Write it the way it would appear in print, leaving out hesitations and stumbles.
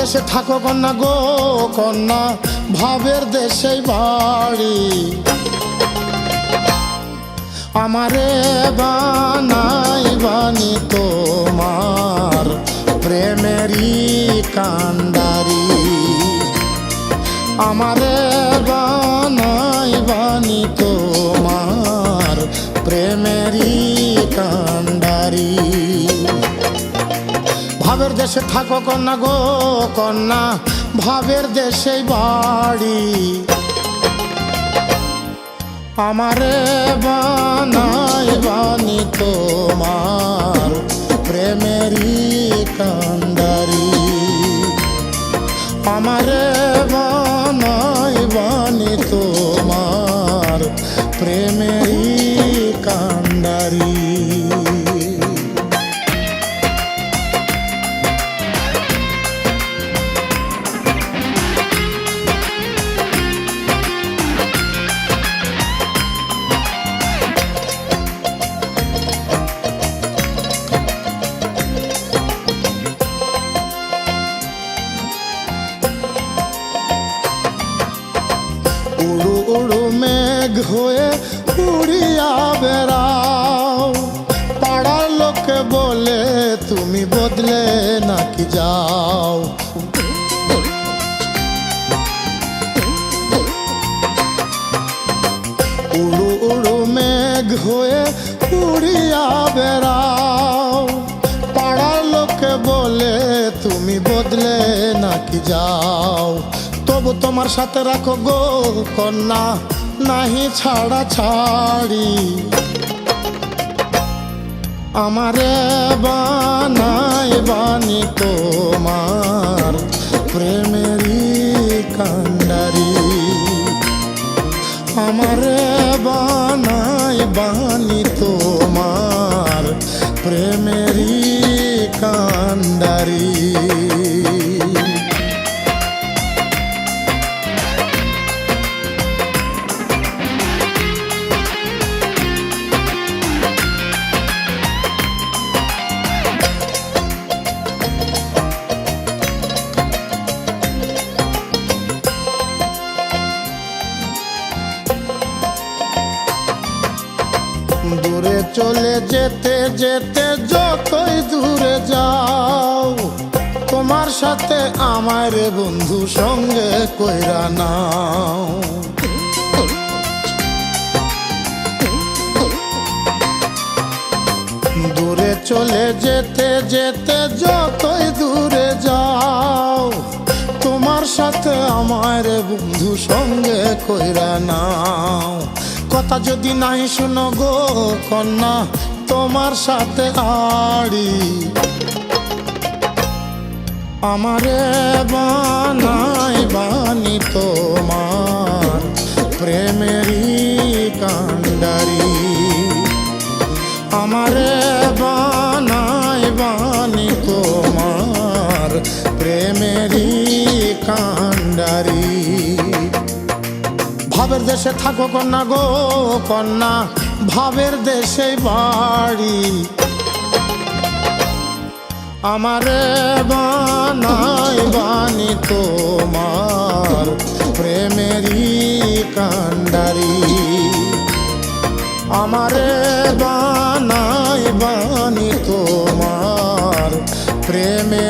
দেশে থাকো কন্যা গো কন্যা, ভাবের দেশে বাড়ি। আমারে বানাই বানি তোমার প্রেমেরই কান্ডারি। আমারে বানাই বানি তোমার প্রেমেরই কান্ডারি। ভাবের দেশে থাকো কন্যা গো কন্যা, ভাবের দেশে বাড়ি। আমারে বানাই বানি তোমার প্রেমেরই কান্ডারি। আমারে বানাই বানি তোমার প্রেমেরই কান্ডারি। উড়ু উড়ু মেঘ হয়ে উড়িয়া বেড়াও, পাড়ার লোকে বলে তুমি বদলে নাকি যাও। উড়ু উড়ু মেঘ হয়ে উড়িয়া বেড়াও, পাড়ার লোকে বলে তুমি বদলে নাকি যাও। তবু তোমার সাথে রাখো গো কন্যা, নাহি ছাড়া ছাড়ি। আমারে বানাই বানি তোমার প্রেমেরই কান্ডারি। আমারে বানাই বানি তোমার প্রেমেরই কান্ডারি। দূরে চলে যেতে যেতে যতই দূরে যাও, তোমার সাথে আমার বন্ধু সঙ্গে কইরা নাও। দূরে চলে যেতে যেতে যতই দূরে যাও, তোমার সাথে আমার বন্ধু সঙ্গে কইরা নাও। কথা যদি নাই শুনো গো কন্যা, তোমার সাথে আড়ি। আমারে বানাই বানি তোমার প্রেমেরই কান্ডারি। আমারে বানাই বানি তোমার প্রেমেরই কান্ডারি। ভাবের দেশে থাকো কন্যা গো কন্যা, ভাবের দেশে বাড়ি। আমারে বানাই বানি তোমার প্রেমেরই কান্ডারি। আমারে বানাই বানি তোমার প্রেমে